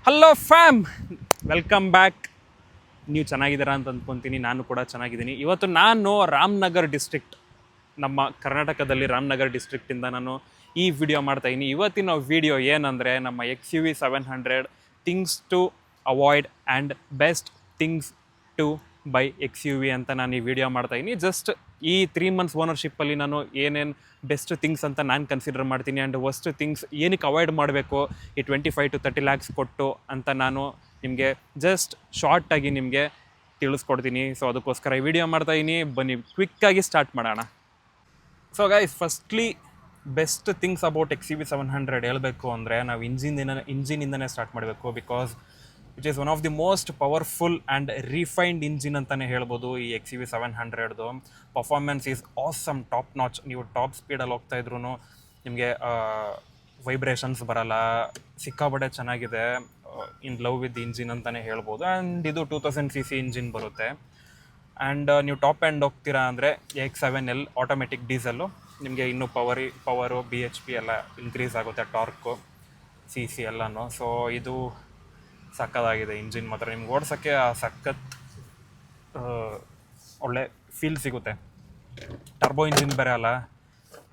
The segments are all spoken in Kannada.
Hello fam, welcome back. ನೀವು ಚೆನ್ನಾಗಿದ್ದೀರಾ ಅಂತ ಅಂದ್ಕೊತೀನಿ. ನಾನು ಕೂಡ ಚೆನ್ನಾಗಿದ್ದೀನಿ. ಇವತ್ತು ನಾನು ರಾಮನಗರ್ ಡಿಸ್ಟ್ರಿಕ್ಟ್, ನಮ್ಮ ಕರ್ನಾಟಕದಲ್ಲಿ ರಾಮನಗರ್ ಡಿಸ್ಟ್ರಿಕ್ಟಿಂದ ನಾನು ಈ ವಿಡಿಯೋ ಮಾಡ್ತಾಯಿದ್ದೀನಿ. ಇವತ್ತಿನ ವಿಡಿಯೋ ಏನಂದರೆ ನಮ್ಮ XUV700 things to avoid and best things to buy XUV ಅಂತ ನಾನು ಈ ವಿಡಿಯೋ ಮಾಡ್ತಾಯಿದ್ದೀನಿ. ಜಸ್ಟ್ ಈ 3 months ಓನರ್ಶಿಪ್ಪಲ್ಲಿ ನಾನು ಏನೇನು ಬೆಸ್ಟ್ ಥಿಂಗ್ಸ್ ಅಂತ ನಾನು ಕನ್ಸಿಡರ್ ಮಾಡ್ತೀನಿ ಆ್ಯಂಡ್ ವರ್ಸ್ಟ್ ಥಿಂಗ್ಸ್ ಏನಕ್ಕೆ ಅವಾಯ್ಡ್ ಮಾಡಬೇಕು ಈ 25 to 30 lakhs ಕೊಟ್ಟು ಅಂತ ನಾನು ನಿಮಗೆ ಜಸ್ಟ್ ಶಾರ್ಟಾಗಿ ನಿಮಗೆ ತಿಳಿಸ್ಕೊಡ್ತೀನಿ. ಸೊ ಅದಕ್ಕೋಸ್ಕರ ಈ ವಿಡಿಯೋ ಮಾಡ್ತಾಯಿದ್ದೀನಿ. ಬನ್ನಿ ಕ್ವಿಕ್ಕಾಗಿ ಸ್ಟಾರ್ಟ್ ಮಾಡೋಣ. So guys, firstly best things about XUV700 ಹೇಳಬೇಕು ಅಂದರೆ ನಾವು ಇಂಜಿನಿಂದನೇ ಸ್ಟಾರ್ಟ್ ಮಾಡಬೇಕು. Because it is one of the most powerful and refined engine ಅಂತಲೇ ಹೇಳ್ಬೋದು. ಈ XUV700ದು performance is awesome, top notch. ನೀವು ಟಾಪ್ ಸ್ಪೀಡಲ್ಲಿ ಹೋಗ್ತಾಯಿದ್ರು ನಿಮಗೆ ವೈಬ್ರೇಷನ್ಸ್ ಬರಲ್ಲ, ಸಿಕ್ಕಾಬಡೆ ಚೆನ್ನಾಗಿದೆ. ಇನ್ ಲವ್ ವಿತ್ ಇಂಜಿನ್ ಅಂತಲೇ ಹೇಳ್ಬೋದು. ಆ್ಯಂಡ್ ಇದು 2000 cc ಇಂಜಿನ್ ಬರುತ್ತೆ. ಆ್ಯಂಡ್ ನೀವು ಟಾಪ್ ಆ್ಯಂಡ್ ಹೋಗ್ತೀರಾ ಅಂದರೆ X7L ಆಟೋಮೆಟಿಕ್ ಡೀಸೆಲ್ಲು ನಿಮಗೆ ಇನ್ನೂ ಪವರು BHP ಎಲ್ಲ ಇನ್ಕ್ರೀಸ್ ಆಗುತ್ತೆ, ಟಾರ್ಕು CC ಎಲ್ಲನೂ. ಸೊ ಇದು ಸಕ್ಕತ್ತಾಗಿದೆ ಇಂಜಿನ್ ಮಾತ್ರ. ನಿಮ್ಗೆ ಓಡ್ಸೋಕ್ಕೆ ಆ ಸಖತ್ ಒಳ್ಳೆ ಫೀಲ್ ಸಿಗುತ್ತೆ. ಟರ್ಬೋ ಇಂಜಿನ್ ಬೇರೆ ಅಲ್ಲ.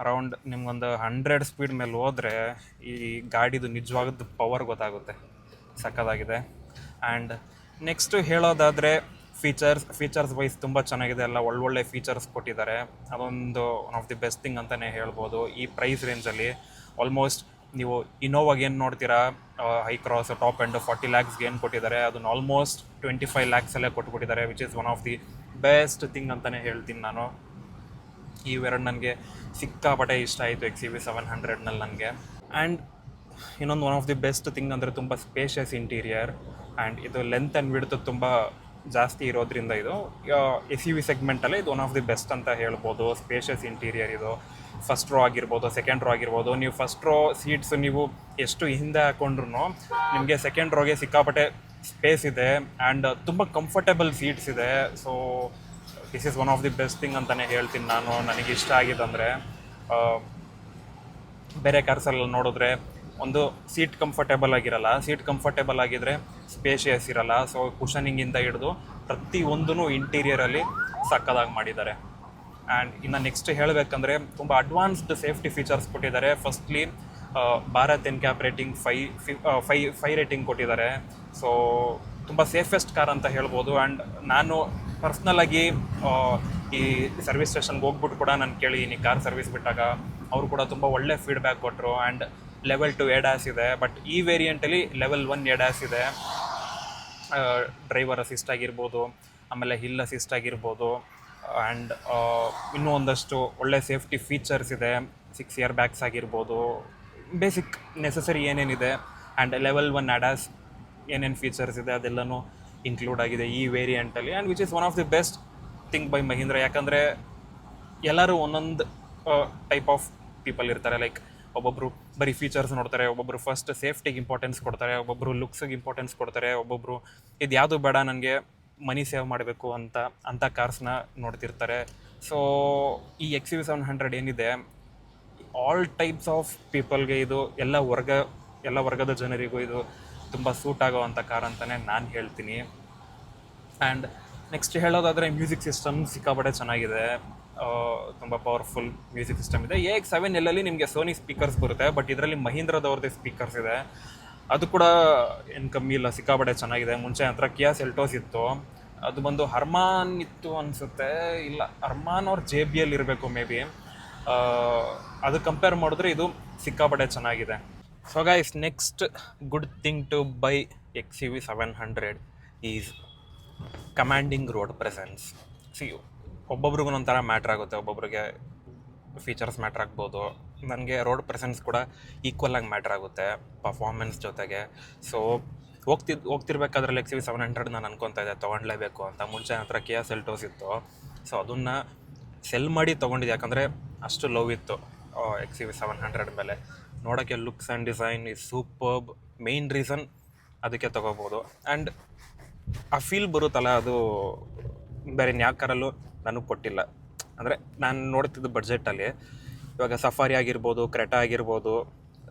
ಅರೌಂಡ್ ನಿಮ್ಗೊಂದು 100 ಸ್ಪೀಡ್ ಮೇಲೆ ಹೋದರೆ ಈ ಗಾಡಿದು ನಿಜವಾಗದ್ದು ಪವರ್ ಗೊತ್ತಾಗುತ್ತೆ. ಸಕ್ಕತ್ತಾಗಿದೆ. ಆ್ಯಂಡ್ ನೆಕ್ಸ್ಟು ಹೇಳೋದಾದರೆ ಫೀಚರ್ಸ್ ವೈಸ್ ತುಂಬ ಚೆನ್ನಾಗಿದೆ. ಎಲ್ಲ ಒಳ್ಳೊಳ್ಳೆ ಫೀಚರ್ಸ್ ಕೊಟ್ಟಿದ್ದಾರೆ. ಅದೊಂದು one of the best thing ಅಂತಲೇ ಹೇಳ್ಬೋದು. ಈ ಪ್ರೈಸ್ ರೇಂಜಲ್ಲಿ ಆಲ್ಮೋಸ್ಟ್ ನೀವು ಇನೋವಾಗೆ ಏನು ನೋಡ್ತೀರಾ, ಹೈ ಕ್ರಾಸ್ ಟಾಪ್ ಆ್ಯಂಡ್ 40 lakhsಗೆ ಏನು ಕೊಟ್ಟಿದ್ದಾರೆ ಅದನ್ನು ಆಲ್ಮೋಸ್ಟ್ 25 lakhsಲ್ಲೇ ಕೊಟ್ಬಿಟ್ಟಿದ್ದಾರೆ. Which is one of the best thing ಅಂತಲೇ ಹೇಳ್ತೀನಿ ನಾನು. ಇವೆರಡು ನನಗೆ ಸಿಕ್ಕಾಪಟ್ಟೆ ಇಷ್ಟ ಆಯಿತು XUV700ನಲ್ಲಿ ನನಗೆ. ಆ್ಯಂಡ್ ಇನ್ನೊಂದು one of the best thing ಅಂದರೆ ತುಂಬ ಸ್ಪೇಷಿಯಸ್ ಇಂಟೀರಿಯರ್. ಆ್ಯಂಡ್ ಇದು ಲೆಂತ್ ಆ್ಯಂಡ್ ವಿಡ್ತ್ ತುಂಬ ಜಾಸ್ತಿ ಇರೋದ್ರಿಂದ ಇದು SUV ಸೆಗ್ಮೆಂಟಲ್ಲೇ ಇದು ಒನ್ ಆಫ್ ದಿ ಬೆಸ್ಟ್ ಅಂತ ಹೇಳ್ಬೋದು. ಸ್ಪೇಷಿಯಸ್ ಇಂಟೀರಿಯರ್ ಇದು. ಫಸ್ಟ್ ರೋ ಆಗಿರ್ಬೋದು, ಸೆಕೆಂಡ್ ರೋ ಆಗಿರ್ಬೋದು. ನೀವು ಫಸ್ಟ್ ರೋ ಸೀಟ್ಸ್ ನೀವು ಎಷ್ಟು ಹಿಂದೆ ಹಾಕೊಂಡ್ರು ನಿಮಗೆ ಸೆಕೆಂಡ್ ರೋಗೆ ಸಿಕ್ಕಾಪಟ್ಟೆ ಸ್ಪೇಸ್ ಇದೆ ಆ್ಯಂಡ್ ತುಂಬ ಕಂಫರ್ಟೇಬಲ್ ಸೀಟ್ಸ್ ಇದೆ. So this is one of the best thing ಅಂತಲೇ ಹೇಳ್ತೀನಿ ನಾನು. ನನಗೆ ಇಷ್ಟ ಆಗಿದ್ದಂದರೆ ಬೇರೆ ಕಾರ್ಸಲ್ಲಿ ನೋಡಿದ್ರೆ ಒಂದು ಸೀಟ್ ಕಂಫರ್ಟೇಬಲ್ ಆಗಿರಲ್ಲ, ಸೀಟ್ ಕಂಫರ್ಟೇಬಲ್ ಆಗಿದ್ದರೆ ಸ್ಪೇಷಿಯಸ್ ಇರಲ್ಲ. ಸೊ ಕುಷನಿಂಗಿಂದ ಹಿಡಿದು ಪ್ರತಿಯೊಂದೂ ಇಂಟೀರಿಯರಲ್ಲಿ ಸಕ್ಕದಾಗಿ ಮಾಡಿದ್ದಾರೆ. ಆ್ಯಂಡ್ ಇನ್ನು ನೆಕ್ಸ್ಟ್ ಹೇಳಬೇಕಂದ್ರೆ ತುಂಬ ಅಡ್ವಾನ್ಸ್ಡ್ ಸೇಫ್ಟಿ ಫೀಚರ್ಸ್ ಕೊಟ್ಟಿದ್ದಾರೆ. Firstly Bharat NCAP rating 5 rating ಕೊಟ್ಟಿದ್ದಾರೆ. ಸೊ ತುಂಬ ಸೇಫೆಸ್ಟ್ ಕಾರ್ ಅಂತ ಹೇಳ್ಬೋದು. ಆ್ಯಂಡ್ ನಾನು ಪರ್ಸ್ನಲಾಗಿ ಈ ಸರ್ವಿಸ್ ಸ್ಟೇಷನ್ಗೆ ಹೋಗ್ಬಿಟ್ಟು ಕೂಡ ನಾನು ಕೇಳಿದ್ದೀನಿ ಕಾರ್ ಸರ್ವಿಸ್ ಬಿಟ್ಟಾಗ. ಅವರು ಕೂಡ ತುಂಬ ಒಳ್ಳೆ ಫೀಡ್ಬ್ಯಾಕ್ ಕೊಟ್ಟರು. ಆ್ಯಂಡ್ ಲೆವೆಲ್ 2 ADAS ಇದೆ, ಬಟ್ ಈ ವೇರಿಯಂಟಲ್ಲಿ ಲೆವೆಲ್ 1 ADAS ಇದೆ. ಡ್ರೈವರ್ ಅಸಿಸ್ಟ್ ಆಗಿರ್ಬೋದು, ಆಮೇಲೆ ಹಿಲ್ ಅಸಿಸ್ಟ್ ಆಗಿರ್ಬೋದು. ಆ್ಯಂಡ್ ಇನ್ನೂ ಒಂದಷ್ಟು ಒಳ್ಳೆ ಸೇಫ್ಟಿ ಫೀಚರ್ಸ್ ಇದೆ. 6 ಏರ್ ಬ್ಯಾಗ್ಸ್ ಆಗಿರ್ಬೋದು, ಬೇಸಿಕ್ ನೆಸಸರಿ ಏನೇನಿದೆ. ಆ್ಯಂಡ್ ಲೆವೆಲ್ 1 ADAS ಏನೇನು ಫೀಚರ್ಸ್ ಇದೆ ಅದೆಲ್ಲನೂ ಇನ್ಕ್ಲೂಡ್ ಆಗಿದೆ ಈ ವೇರಿಯಂಟಲ್ಲಿ. And which is one of the best thing by Mahindra. ಯಾಕಂದರೆ ಎಲ್ಲರೂ ಒಂದೊಂದು ಟೈಪ್ ಆಫ್ ಪೀಪಲ್ ಇರ್ತಾರೆ. ಲೈಕ್ ಒಬ್ಬೊಬ್ಬರು ಬರೀ ಫೀಚರ್ಸ್ ನೋಡ್ತಾರೆ, ಒಬ್ಬೊಬ್ಬರು ಫಸ್ಟ್ ಸೇಫ್ಟಿಗೆ ಇಂಪಾರ್ಟೆನ್ಸ್ ಕೊಡ್ತಾರೆ, ಒಬ್ಬೊಬ್ಬರು ಲುಕ್ಸಿಗೆ ಇಂಪಾರ್ಟೆನ್ಸ್ ಕೊಡ್ತಾರೆ, ಒಬ್ಬೊಬ್ಬರು ಇದು ಯಾವುದು ಬೇಡ ನನಗೆ ಮನಿ ಸೇವ್ ಮಾಡಬೇಕು ಅಂಥ ಕಾರ್ಸ್ನ ನೋಡ್ತಿರ್ತಾರೆ. ಸೊ ಈ XUV700 ಏನಿದೆ ಆಲ್ ಟೈಪ್ಸ್ ಆಫ್ ಪೀಪಲ್ಗೆ ಇದು ಎಲ್ಲ ವರ್ಗದ ಜನರಿಗೂ ಇದು ತುಂಬ ಸೂಟ್ ಆಗೋವಂಥ ಕಾರ್ ಅಂತಲೇ ನಾನು ಹೇಳ್ತೀನಿ. ಆ್ಯಂಡ್ ನೆಕ್ಸ್ಟ್ ಹೇಳೋದಾದರೆ ಮ್ಯೂಸಿಕ್ ಸಿಸ್ಟಮ್ ಸಿಕ್ಕಾಪಟ್ಟೆ ಚೆನ್ನಾಗಿದೆ. ತುಂಬ ಪವರ್ಫುಲ್ ಮ್ಯೂಸಿಕ್ ಸಿಸ್ಟಮ್ ಇದೆ. AX7Lಲ್ಲಿ ನಿಮಗೆ ಸೋನಿ ಸ್ಪೀಕರ್ಸ್ ಬರುತ್ತೆ, ಬಟ್ ಇದರಲ್ಲಿ ಮಹೀಂದ್ರದವ್ರದ್ದೇ ಸ್ಪೀಕರ್ಸ್ ಇದೆ. ಅದು ಕೂಡ ಏನು ಕಮ್ಮಿ ಇಲ್ಲ, ಸಿಕ್ಕಾಪಟ್ಟೆ ಚೆನ್ನಾಗಿದೆ. ಮುಂಚೆ ಹತ್ರ ಕಿಯಾ ಸೆಲ್ಟೋಸ್ ಇತ್ತು, ಅದು ಬಂದು ಹರ್ಮಾನ್ ಇತ್ತು ಅನಿಸುತ್ತೆ. ಇಲ್ಲ, ಹರ್ಮಾನ್ ಅವ್ರ JBL ಇರಬೇಕು ಮೇ ಬಿ. ಅದು ಕಂಪೇರ್ ಮಾಡಿದ್ರೆ ಇದು ಸಿಕ್ಕಾಪಟ್ಟೆ ಚೆನ್ನಾಗಿದೆ. So guys, next good thing to buy XUV700 is commanding road presence. ಒಬ್ಬೊಬ್ರಿಗೂ ಒಂಥರ ಮ್ಯಾಟ್ರ್ ಆಗುತ್ತೆ, ಒಬ್ಬೊಬ್ರಿಗೆ ಫೀಚರ್ಸ್ ಮ್ಯಾಟ್ರ್ ಆಗ್ಬೋದು. ನನಗೆ ರೋಡ್ ಪ್ರೆಸೆನ್ಸ್ ಕೂಡ ಈಕ್ವಲಾಗಿ ಮ್ಯಾಟ್ರ್ ಆಗುತ್ತೆ ಪರ್ಫಾರ್ಮೆನ್ಸ್ ಜೊತೆಗೆ. ಸೊ ಹೋಗ್ತಿರ್ಬೇಕಾದ್ರಲ್ಲಿ XUV700 ನಾನು ಅನ್ಕೊತಾ ಇದ್ದೆ ತೊಗೊಳ್ಲೇಬೇಕು ಅಂತ. ಮುಂಚೆ ಹತ್ರ ಕಿಯಾ ಸೆಲ್ಟೋಸ್ ಇತ್ತು, ಸೊ ಅದನ್ನು ಸೆಲ್ ಮಾಡಿ ತೊಗೊಂಡಿದ್ದೆ. ಯಾಕಂದರೆ ಅಷ್ಟು ಲವ್ ಇತ್ತು XUV700 ಮೇಲೆ. ನೋಡೋಕ್ಕೆ looks and design is superb. Main reason ಅದಕ್ಕೆ ತೊಗೋಬೋದು. ಆ್ಯಂಡ್ ಆ ಫೀಲ್ ಬರುತ್ತಲ್ಲ, ಅದು ಬೇರೆ ಯಾವ ಕಾರಲ್ಲೂ ನನಗೆ ಕೊಟ್ಟಿಲ್ಲ. ಅಂದರೆ ನಾನು ನೋಡ್ತಿದ್ದು ಬಡ್ಜೆಟಲ್ಲಿ ಇವಾಗ ಸಫಾರಿ ಆಗಿರ್ಬೋದು, ಕ್ರೆಟಾ ಆಗಿರ್ಬೋದು,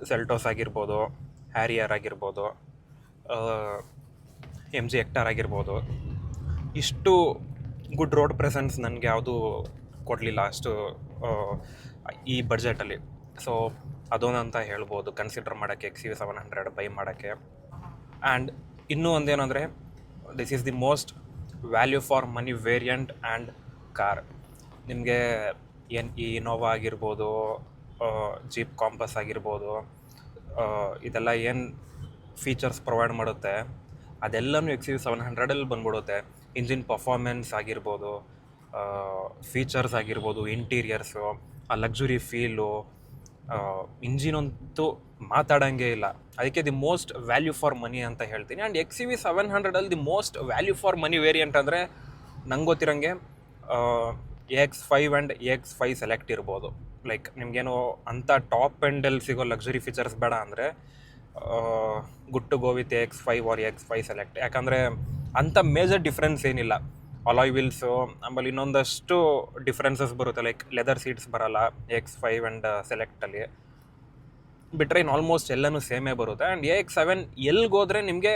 ಸೆಲ್ಟೋಸ್ ಆಗಿರ್ಬೋದು, ಹ್ಯಾರಿಯರ್ ಆಗಿರ್ಬೋದು, ಎಮ್ ಜಿ ಹೆಕ್ಟಾರ್ ಆಗಿರ್ಬೋದು. ಇಷ್ಟು ಗುಡ್ ರೋಡ್ ಪ್ರೆಸೆನ್ಸ್ ನನಗೆ ಯಾವುದೂ ಕೊಡಲಿಲ್ಲ ಅಷ್ಟು ಈ ಬಡ್ಜೆಟಲ್ಲಿ. ಸೊ ಅದೊಂದು ಅಂತ ಹೇಳ್ಬೋದು ಕನ್ಸಿಡರ್ ಮಾಡೋಕ್ಕೆ XUV700 ಬೈ ಮಾಡೋಕ್ಕೆ. ಆ್ಯಂಡ್ ಇನ್ನೂ ಒಂದೇನೆಂದರೆ, this is the most value for money variant and car. ನಿಮಗೆ ಈ ಇನೋವಾ ಆಗಿರ್ಬೋದು, ಜೀಪ್ ಕಾಂಪಸ್ ಆಗಿರ್ಬೋದು, ಇದೆಲ್ಲ ಏನು ಫೀಚರ್ಸ್ ಪ್ರೊವೈಡ್ ಮಾಡುತ್ತೆ ಅದೆಲ್ಲನೂ XUV700 ಬಂದ್ಬಿಡುತ್ತೆ. ಇಂಜಿನ್ ಪರ್ಫಾರ್ಮೆನ್ಸ್ ಆಗಿರ್ಬೋದು, ಫೀಚರ್ಸ್ ಆಗಿರ್ಬೋದು, ಇಂಟೀರಿಯರ್ಸು, ಆ ಲಕ್ಸುರಿ ಫೀಲು, ಇಂಜಿನಂತೂ ಮಾತಾಡೋಂಗೇ ಇಲ್ಲ. ಅದಕ್ಕೆ the most value for money ಅಂತ ಹೇಳ್ತೀನಿ. And XUV700 the most value for money variant ಅಂದರೆ ನಂಗೆ ಗೊತ್ತಿರೋಂಗೆ AX5 ಆ್ಯಂಡ್ AX5 ಸೆಲೆಕ್ಟ್ ಇರ್ಬೋದು. ಲೈಕ್ ನಿಮಗೇನು ಅಂಥ ಟಾಪ್ ಎಂಡಲ್ಲಿ ಸಿಗೋ ಲಕ್ಸುರಿ ಫೀಚರ್ಸ್ ಬೇಡ ಅಂದರೆ good to go with AX5 or AX5 select. ಯಾಕಂದರೆ ಅಂಥ ಮೇಜರ್ ಡಿಫ್ರೆನ್ಸ್ ಏನಿಲ್ಲ. ಅಲಾಯ್ ವೀಲ್ಸು, ಆಮೇಲೆ ಇನ್ನೊಂದಷ್ಟು ಡಿಫ್ರೆನ್ಸಸ್ ಬರುತ್ತೆ. ಲೈಕ್ ಲೆದರ್ ಸೀಟ್ಸ್ ಬರೋಲ್ಲ AX5 ಆ್ಯಂಡ್ ಸೆಲೆಕ್ಟಲ್ಲಿ ಬಿಟ್ಟರೆ ಇನ್ನು ಆಲ್ಮೋಸ್ಟ್ ಎಲ್ಲನೂ ಸೇಮೇ ಬರುತ್ತೆ. ಆ್ಯಂಡ್ AX7 ಎಲ್ಲಿಗೋದ್ರೆ ನಿಮಗೆ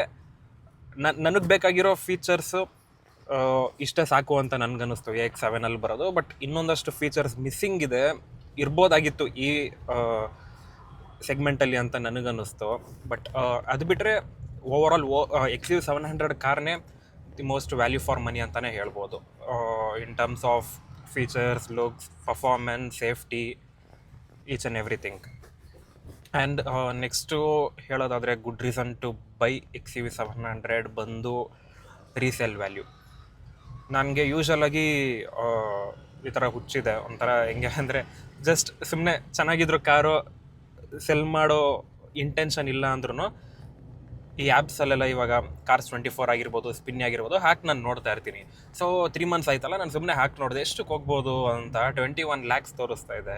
ನನಗೆ ಬೇಕಾಗಿರೋ ಫೀಚರ್ಸು ಇಷ್ಟೇ ಸಾಕು ಅಂತ ನನಗನ್ನಿಸ್ತು AX7 ಬರೋದು. ಬಟ್ ಇನ್ನೊಂದಷ್ಟು ಫೀಚರ್ಸ್ ಮಿಸ್ಸಿಂಗ್ ಇದೆ, ಇರ್ಬೋದಾಗಿತ್ತು ಈ ಸೆಗ್ಮೆಂಟಲ್ಲಿ ಅಂತ ನನಗನ್ನಿಸ್ತು. ಬಟ್ ಅದು ಬಿಟ್ಟರೆ ಓವರಾಲ್ XUV700 ಕಾರ್ನೇ the most value for money ಅಂತಲೇ ಹೇಳ್ಬೋದು. In terms of features, looks, performance, safety, each and everything. And next ಹೇಳೋದಾದರೆ good reason to buy XUV700 ಬಂದು ರೀಸೇಲ್ ವ್ಯಾಲ್ಯೂ. ನನಗೆ ಯೂಶ್ವಲಾಗಿ ಈ ಥರ ಹುಚ್ಚಿದೆ ಒಂಥರ. ಹೆಂಗೆ ಅಂದರೆ ಜಸ್ಟ್ ಸುಮ್ಮನೆ ಚೆನ್ನಾಗಿದ್ರು ಕಾರು ಸೆಲ್ ಮಾಡೋ ಇಂಟೆನ್ಷನ್ ಇಲ್ಲ ಅಂದ್ರೂ ಈ ಆ್ಯಪ್ಸಲ್ಲೆಲ್ಲ ಇವಾಗ Cars24 ಆಗಿರ್ಬೋದು, ಸ್ಪಿನ್ ಆಗಿರ್ಬೋದು ಹಾಕಿ ನಾನು ನೋಡ್ತಾ ಇರ್ತೀನಿ. ಸೊ 3 ಮಂತ್ಸ್ ಆಯ್ತಲ್ಲ, ನಾನು ಸುಮ್ಮನೆ ಹಾಕಿ ನೋಡಿದೆ ಎಷ್ಟಕ್ಕೆ ಹೋಗ್ಬೋದು ಅಂತ. 21 lakhs ತೋರಿಸ್ತಾ ಇದೆ,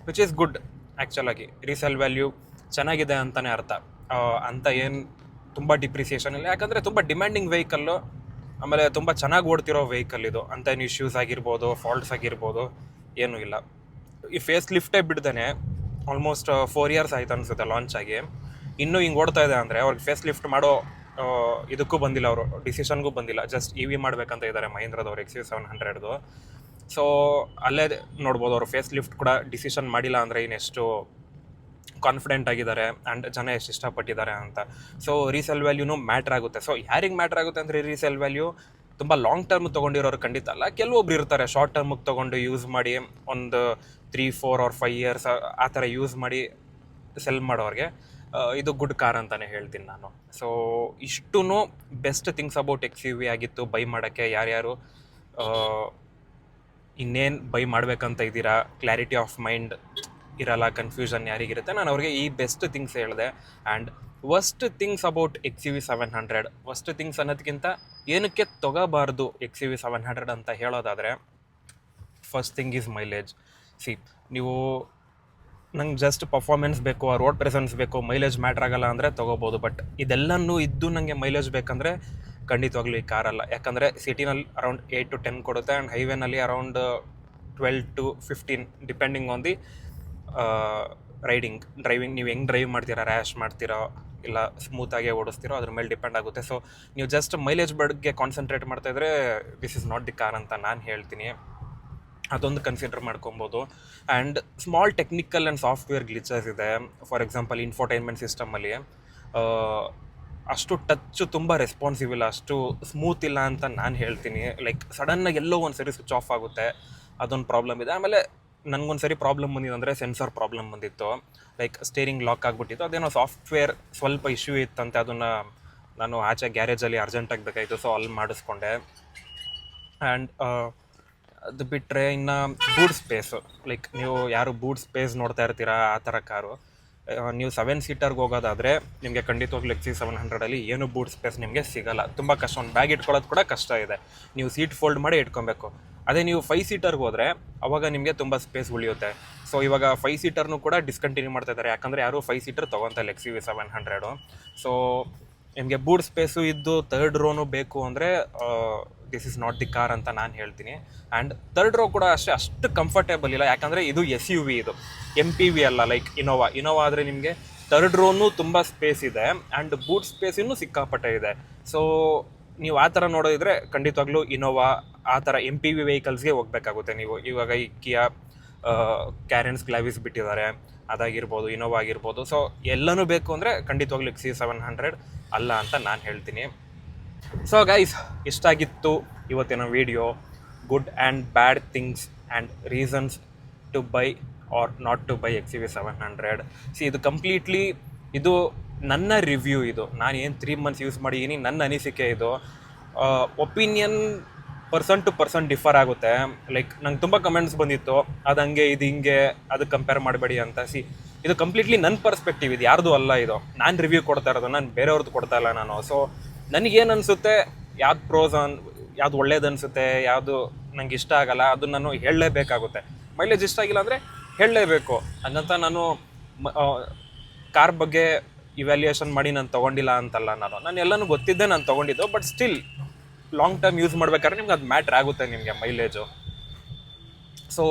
ವಿಚ್ ಈಸ್ ಗುಡ್ ಆ್ಯಕ್ಚುಲಾಗಿ. ರೀಸೇಲ್ ವ್ಯಾಲ್ಯೂ ಚೆನ್ನಾಗಿದೆ ಅಂತಲೇ ಅರ್ಥ. ಅಂತ ಏನು ತುಂಬ ಡಿಪ್ರಿಸಿಯೇಷನ್ ಇಲ್ಲ, ಯಾಕಂದರೆ ತುಂಬ ಡಿಮ್ಯಾಂಡಿಂಗ್ ವೆಹಿಕಲ್ಲು, ಆಮೇಲೆ ತುಂಬ ಚೆನ್ನಾಗಿ ಓಡ್ತಿರೋ ವೆಹಿಕಲ್ ಇದು. ಅಂತ ಏನು ಇಶ್ಯೂಸ್ ಆಗಿರ್ಬೋದು, ಫಾಲ್ಟ್ಸ್ ಆಗಿರ್ಬೋದು ಏನೂ ಇಲ್ಲ. ಈ ಫೇಸ್ ಲಿಫ್ಟೇ ಬಿಡ್ದೇ ಆಲ್ಮೋಸ್ಟ್ 4 years ಆಯ್ತು ಅನಿಸುತ್ತೆ ಲಾಂಚ್ ಆಗಿ. ಇನ್ನೂ ಹಿಂಗೆ ಓಡ್ತಾ ಇದೆ ಅಂದರೆ ಅವ್ರಿಗೆ ಫೇಸ್ ಲಿಫ್ಟ್ ಮಾಡೋ ಇದಕ್ಕೂ ಬಂದಿಲ್ಲ, ಅವರು ಡಿಸಿಷನ್ಗೂ ಬಂದಿಲ್ಲ. ಜಸ್ಟ್ EV ಮಾಡಬೇಕಂತ ಇದ್ದಾರೆ ಮಹೀಂದ್ರದವ್ರು XUV700. ಸೊ ಅಲ್ಲೇ ನೋಡ್ಬೋದು ಅವರು ಫೇಸ್ ಲಿಫ್ಟ್ ಕೂಡ ಡಿಸಿಷನ್ ಮಾಡಿಲ್ಲ ಅಂದರೆ ಇನ್ನೆಷ್ಟು ಕಾನ್ಫಿಡೆಂಟ್ ಆಗಿದ್ದಾರೆ ಆ್ಯಂಡ್ ಜನ ಎಷ್ಟು ಇಷ್ಟಪಟ್ಟಿದ್ದಾರೆ ಅಂತ. ಸೊ ರೀಸೇಲ್ ವ್ಯಾಲ್ಯೂನು ಮ್ಯಾಟ್ರ್ ಆಗುತ್ತೆ. ಸೊ ಯಾರಿಗೆ ಮ್ಯಾಟ್ರ್ ಆಗುತ್ತೆ ಅಂದರೆ ರೀಸೇಲ್ ವ್ಯಾಲ್ಯೂ ತುಂಬ ಲಾಂಗ್ ಟರ್ಮ್ ತೊಗೊಂಡಿರೋರು ಖಂಡಿತ ಅಲ್ಲ. ಕೆಲವೊಬ್ರು ಇರ್ತಾರೆ ಶಾರ್ಟ್ ಟರ್ಮಿಗೆ ತೊಗೊಂಡು ಯೂಸ್ ಮಾಡಿ ಒಂದು 3, 4 or 5 years ಆ ಥರ ಯೂಸ್ ಮಾಡಿ ಸೆಲ್ ಮಾಡೋರಿಗೆ ಇದು ಗುಡ್ ಕಾರ್ ಅಂತಲೇ ಹೇಳ್ತೀನಿ ನಾನು. ಸೊ ಇಷ್ಟೂ ಬೆಸ್ಟ್ ಥಿಂಗ್ಸ್ ಅಬೌಟ್ XUV ಆಗಿತ್ತು ಬೈ ಮಾಡೋಕ್ಕೆ. ಯಾರ್ಯಾರು ಇನ್ನೇನು ಬೈ ಮಾಡಬೇಕಂತ ಇದ್ದೀರಾ, ಕ್ಲಾರಿಟಿ ಆಫ್ ಮೈಂಡ್ ಇರಲ್ಲ, ಕನ್ಫ್ಯೂಷನ್ ಯಾರಿಗಿರುತ್ತೆ, ನಾನು ಅವ್ರಿಗೆ ಈ ಬೆಸ್ಟ್ ಥಿಂಗ್ಸ್ ಹೇಳಿದೆ. And worst things about XUV700, worst things ಅನ್ನೋದಕ್ಕಿಂತ ಏನಕ್ಕೆ ತೊಗೋಬಾರ್ದು XUV700 ಅಂತ ಹೇಳೋದಾದರೆ, ಫಸ್ಟ್ ಥಿಂಗ್ ಈಸ್ ಮೈಲೇಜ್. ನೀವು ನಂಗೆ ಜಸ್ಟ್ ಪರ್ಫಾರ್ಮೆನ್ಸ್ ಬೇಕು, ರೋಡ್ ಪ್ರೆಸೆನ್ಸ್ ಬೇಕು, ಮೈಲೇಜ್ ಮ್ಯಾಟ್ರ್ ಆಗಲ್ಲ ಅಂದರೆ ತೊಗೋಬೋದು. ಬಟ್ ಇದೆಲ್ಲನೂ ಇದ್ದು ನನಗೆ ಮೈಲೇಜ್ ಬೇಕಂದರೆ ಖಂಡಿತವಾಗ್ಲೂ ಈ ಕಾರಲ್ಲ. ಯಾಕಂದರೆ ಸಿಟಿನಲ್ಲಿ ಅರೌಂಡ್ 8 to 10 ಕೊಡುತ್ತೆ, ಆ್ಯಂಡ್ ಹೈವೇನಲ್ಲಿ around 12 to 15 depending on the driving. ನೀವು ಹೆಂಗೆ ಡ್ರೈವ್ ಮಾಡ್ತೀರಾ, ರ್ಯಾಶ್ ಮಾಡ್ತೀರಾ ಇಲ್ಲ ಸ್ಮೂತಾಗೆ ಓಡಿಸ್ತೀರೋ ಅದ್ರ ಮೇಲೆ ಡಿಪೆಂಡ್ ಆಗುತ್ತೆ. ಸೊ ನೀವು ಜಸ್ಟ್ ಮೈಲೇಜ್ ಬಗ್ಗೆ ಕಾನ್ಸಂಟ್ರೇಟ್ ಮಾಡ್ತಾಯಿದ್ರೆ this is not the car ಅಂತ ನಾನು ಹೇಳ್ತೀನಿ. ಅದೊಂದು ಕನ್ಸಿಡರ್ ಮಾಡ್ಕೊಬೋದು. And small technical and software glitches ಇದೆ. ಫಾರ್ ಎಕ್ಸಾಂಪಲ್ ಇನ್ಫೋಟೈನ್ಮೆಂಟ್ ಸಿಸ್ಟಮಲ್ಲಿ ಅಷ್ಟು ಟಚ್ಚು ತುಂಬ ರೆಸ್ಪಾನ್ಸಿವ್ ಇಲ್ಲ, ಅಷ್ಟು ಸ್ಮೂತ್ ಇಲ್ಲ ಅಂತ ನಾನು ಹೇಳ್ತೀನಿ. ಲೈಕ್ ಸಡನ್ನಾಗಿ ಎಲ್ಲೋ ಒಂದು ಸರಿ ಸ್ವಿಚ್ ಆಫ್ ಆಗುತ್ತೆ, ಅದೊಂದು ಪ್ರಾಬ್ಲಮ್ ಇದೆ. ಆಮೇಲೆ ನನಗೊಂದು ಸರಿ ಪ್ರಾಬ್ಲಮ್ ಬಂದಿದ್ದು ಅಂದರೆ ಸೆನ್ಸರ್ ಪ್ರಾಬ್ಲಮ್ ಬಂದಿತ್ತು. ಲೈಕ್ ಸ್ಟೇರಿಂಗ್ ಲಾಕ್ ಆಗಿಬಿಟ್ಟಿತ್ತು, ಅದೇನೋ ಸಾಫ್ಟ್ವೇರ್ ಸ್ವಲ್ಪ ಇಶ್ಯೂ ಇತ್ತಂತೆ. ಅದನ್ನು ನಾನು ಆಚೆ ಗ್ಯಾರೇಜಲ್ಲಿ ಅರ್ಜೆಂಟಾಗಿ ಬೇಕಾಯಿತು, ಸೊ ಅಲ್ಲಿ ಮಾಡಿಸ್ಕೊಂಡೆ. ಆ್ಯಂಡ್ ಅದು ಬಿಟ್ಟರೆ ಇನ್ನು ಬೂಟ್ ಸ್ಪೇಸು, ಲೈಕ್ ನೀವು ಯಾರು ಬೂಟ್ ಸ್ಪೇಸ್ ನೋಡ್ತಾ ಇರ್ತೀರಾ ಆ ಥರ ಕಾರು, ನೀವು 7 ಸೀಟರ್ಗೆ ಹೋಗೋದಾದರೆ ನಿಮಗೆ ಖಂಡಿತವಾಗ್ಲೂ XUV700 ಏನು ಬೂಟ್ ಸ್ಪೇಸ್ ನಿಮಗೆ ಸಿಗೋಲ್ಲ. ತುಂಬ ಕಷ್ಟ, ಒಂದು ಬ್ಯಾಗ್ ಇಟ್ಕೊಳ್ಳೋದು ಕೂಡ ಕಷ್ಟ ಇದೆ. ನೀವು ಸೀಟ್ ಫೋಲ್ಡ್ ಮಾಡಿ ಇಟ್ಕೊಬೇಕು. ಅದೇ ನೀವು 5 ಸೀಟರ್ಗೆ ಹೋದರೆ ಅವಾಗ ನಿಮಗೆ ತುಂಬ ಸ್ಪೇಸ್ ಉಳಿಯುತ್ತೆ. ಸೊ ಇವಾಗ 5 ಸೀಟರ್ನು ಕೂಡ ಡಿಸ್ಕಂಟಿನ್ಯೂ ಮಾಡ್ತಾ ಇದ್ದಾರೆ, ಯಾಕಂದರೆ ಯಾರೂ 5 ಸೀಟರ್ ತೊಗೊತಾ XUV700. ಸೊ ನಿಮಗೆ ಬೂಟ್ ಸ್ಪೇಸು ಇದ್ದು 3rd ರೋನು ಬೇಕು ಅಂದರೆ this is not the car ಅಂತ ನಾನು ಹೇಳ್ತೀನಿ. ಆ್ಯಂಡ್ 3rd ರೋ ಕೂಡ ಅಷ್ಟು ಕಂಫರ್ಟೇಬಲ್ ಇಲ್ಲ, ಯಾಕಂದರೆ ಇದು SUV, ಇದು MPV ಅಲ್ಲ. ಲೈಕ್ ಇನೋವಾ ಆದರೆ ನಿಮಗೆ ಥರ್ಡ್ ರೋನು ತುಂಬ ಸ್ಪೇಸ್ ಇದೆ ಆ್ಯಂಡ್ ಬೂಟ್ ಸ್ಪೇಸ್ ಇನ್ನೂ ಸಿಕ್ಕಾಪಟ್ಟೆ ಇದೆ. ಸೊ ನೀವು ಆ ಥರ ನೋಡೋದಿದ್ರೆ ಖಂಡಿತವಾಗ್ಲೂ ಇನೋವಾ ಆ ಥರ MPV ವೆಹಿಕಲ್ಸ್ಗೆ ಹೋಗ್ಬೇಕಾಗುತ್ತೆ ನೀವು. ಇವಾಗ ಈ ಕಿಯಾ ಕ್ಯಾರೆನ್ಸ್ ಗ್ಲಾವಿಸ್ ಬಿಟ್ಟಿದ್ದಾರೆ, ಅದಾಗಿರ್ಬೋದು, ಇನೋವಾ ಆಗಿರ್ಬೋದು. ಸೊ ಎಲ್ಲನೂ ಬೇಕು ಅಂದರೆ ಖಂಡಿತವಾಗ್ಲೂ XC700 ಅಲ್ಲ ಅಂತ ನಾನು ಹೇಳ್ತೀನಿ. ಸೊ ಗೈಸ್, ಇಷ್ಟಾಗಿತ್ತು ಇವತ್ತಿನ video. Good and bad things and reasons to buy or not to buy XCV700. ಇದು ಕಂಪ್ಲೀಟ್ಲಿ ಇದು ನನ್ನ ರಿವ್ಯೂ. ಇದು ನಾನು ಏನು 3 months ಯೂಸ್ ಮಾಡಿದ್ದೀನಿ, ನನ್ನ ಅನಿಸಿಕೆ ಇದು. Opinion person to person differ ಆಗುತ್ತೆ. ಲೈಕ್ ನಂಗೆ ತುಂಬ ಕಮೆಂಟ್ಸ್ ಬಂದಿತ್ತು, ಅದು ಹಂಗೆ ಇದು ಹಿಂಗೆ, ಅದಕ್ಕೆ ಕಂಪೇರ್ ಮಾಡಬೇಡಿ ಅಂತ. ಇದು ಕಂಪ್ಲೀಟ್ಲಿ ನನ್ನ ಪರ್ಸ್ಪೆಕ್ಟಿವ್, ಇದು ಯಾರ್ದು ಅಲ್ಲ. ಇದು ನಾನು ರಿವ್ಯೂ ಕೊಡ್ತಾ ಇರೋದು, ನಾನು ಬೇರೆಯವ್ರದ್ದು ಕೊಡ್ತಾ ಇಲ್ಲ ನಾನು. ಸೊ ನನಗೇನು ಅನಿಸುತ್ತೆ, ಯಾವ್ದು ಪ್ರೋಸ್ ಯಾವ್ದು ಒಳ್ಳೇದು ಅನಿಸುತ್ತೆ, ಯಾವುದು ನಂಗೆ ಇಷ್ಟ ಆಗಲ್ಲ, ಅದು ನಾನು ಹೇಳಲೇಬೇಕಾಗುತ್ತೆ. ಮೈಲೇಜ್ ಇಷ್ಟ ಆಗಿಲ್ಲ ಅಂದರೆ ಹೇಳಲೇಬೇಕು. ಹಂಗಂತ ನಾನು ಕಾರ್ ಬಗ್ಗೆ ಇವ್ಯಾಲ್ಯೂಯೇಷನ್ ಮಾಡಿ ನಾನು ತೊಗೊಂಡಿಲ್ಲ ಅಂತಲ್ಲ. ನಾನು ಎಲ್ಲನೂ ಗೊತ್ತಿದ್ದೆ ನಾನು ತೊಗೊಂಡಿದ್ದು. But still long term use ಮಾಡ್ಬೇಕಾದ್ರೆ ನಿಮ್ಗೆ ಅದು ಮ್ಯಾಟ್ರ್ ಆಗುತ್ತೆ, ನಿಮಗೆ ಮೈಲೇಜು. ಸೊ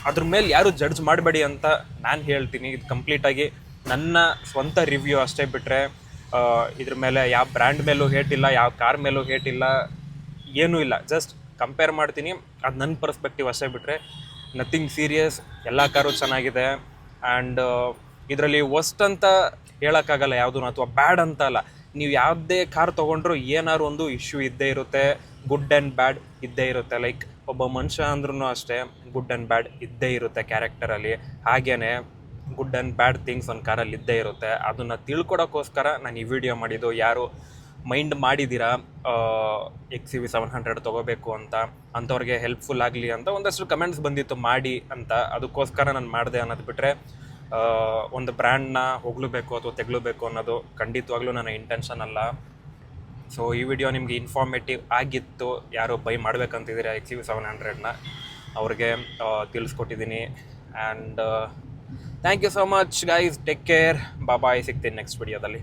ಅದ್ರ ಮೇಲೆ ಯಾರು ಜಡ್ಜ್ ಮಾಡಬೇಡಿ ಅಂತ ನಾನು ಹೇಳ್ತೀನಿ. ಇದು ಕಂಪ್ಲೀಟಾಗಿ ನನ್ನ ಸ್ವಂತ ರಿವ್ಯೂ ಅಷ್ಟೇ, ಬಿಟ್ಟರೆ ಇದ್ರ ಮೇಲೆ ಯಾವ ಬ್ರ್ಯಾಂಡ್ ಮೇಲೂ ಹೇಟಿಲ್ಲ, ಯಾವ ಕಾರ್ ಮೇಲೂ ಹೇಟಿಲ್ಲ, ಏನೂ ಇಲ್ಲ. ಜಸ್ಟ್ ಕಂಪೇರ್ ಮಾಡ್ತೀನಿ, ಅದು ನನ್ನ ಪರ್ಸ್ಪೆಕ್ಟಿವ್ ಅಷ್ಟೇ, ಬಿಟ್ಟರೆ ನಥಿಂಗ್ ಸೀರಿಯಸ್. ಎಲ್ಲ ಕಾರು ಚೆನ್ನಾಗಿದೆ ಆ್ಯಂಡ್ ಇದರಲ್ಲಿ ವರ್ಸ್ಟ್ ಅಂತ ಹೇಳೋಕ್ಕಾಗಲ್ಲ ಯಾವುದೂ, ಅಥವಾ ಬ್ಯಾಡ್ ಅಂತ ಅಲ್ಲ. ನೀವು ಯಾವುದೇ ಕಾರ್ ತೊಗೊಂಡ್ರೂ ಏನಾದ್ರು ಒಂದು ಇಶ್ಯೂ ಇದ್ದೇ ಇರುತ್ತೆ, ಗುಡ್ ಆ್ಯಂಡ್ ಬ್ಯಾಡ್ ಇದ್ದೇ ಇರುತ್ತೆ. ಲೈಕ್ ಒಬ್ಬ ಮನುಷ್ಯ ಅಂದ್ರೂ ಅಷ್ಟೇ ಗುಡ್ ಆ್ಯಂಡ್ ಬ್ಯಾಡ್ ಇದ್ದೇ ಇರುತ್ತೆ ಕ್ಯಾರೆಕ್ಟರಲ್ಲಿ. ಹಾಗೇ ಗುಡ್ ಆ್ಯಂಡ್ ಬ್ಯಾಡ್ ಥಿಂಗ್ಸ್ ಒಂದು ಕಾರಲ್ಲಿ ಇದ್ದೇ ಇರುತ್ತೆ. ಅದನ್ನು ತಿಳ್ಕೊಡೋಕ್ಕೋಸ್ಕರ ನಾನು ಈ ವಿಡಿಯೋ ಮಾಡಿದ್ದು. ಯಾರು ಮೈಂಡ್ ಮಾಡಿದ್ದೀರಾ XCV700 ತೊಗೋಬೇಕು ಅಂತ, ಅಂಥವ್ರಿಗೆ ಹೆಲ್ಪ್ಫುಲ್ ಆಗಲಿ ಅಂತ ಒಂದಷ್ಟು ಕಮೆಂಟ್ಸ್ ಬಂದಿತ್ತು ಮಾಡಿ ಅಂತ, ಅದಕ್ಕೋಸ್ಕರ ನಾನು ಮಾಡಿದೆ ಅನ್ನೋದು. ಬಿಟ್ಟರೆ ಒಂದು ಬ್ರ್ಯಾಂಡ್ನ ಹೊಗಳಬೇಕು ಅಥವಾ ತೆಗಳಬೇಕು ಅನ್ನೋದು ಖಂಡಿತವಾಗ್ಲೂ ನನ್ನ ಇಂಟೆನ್ಷನ್ ಅಲ್ಲ. ಸೊ ಈ ವಿಡಿಯೋ ನಿಮಗೆ ಇನ್ಫಾರ್ಮೇಟಿವ್ ಆಗಿತ್ತು. ಯಾರು ಬೈ ಮಾಡಬೇಕಂತಿದ್ದೀರಾ XCV700ನ, ಅವ್ರಿಗೆ ತಿಳಿಸ್ಕೊಟ್ಟಿದ್ದೀನಿ. And thank you so much guys, take care, bye. ಸಿಗ್ತೀನಿ ನೆಕ್ಸ್ಟ್ ವಿಡಿಯೋದಲ್ಲಿ.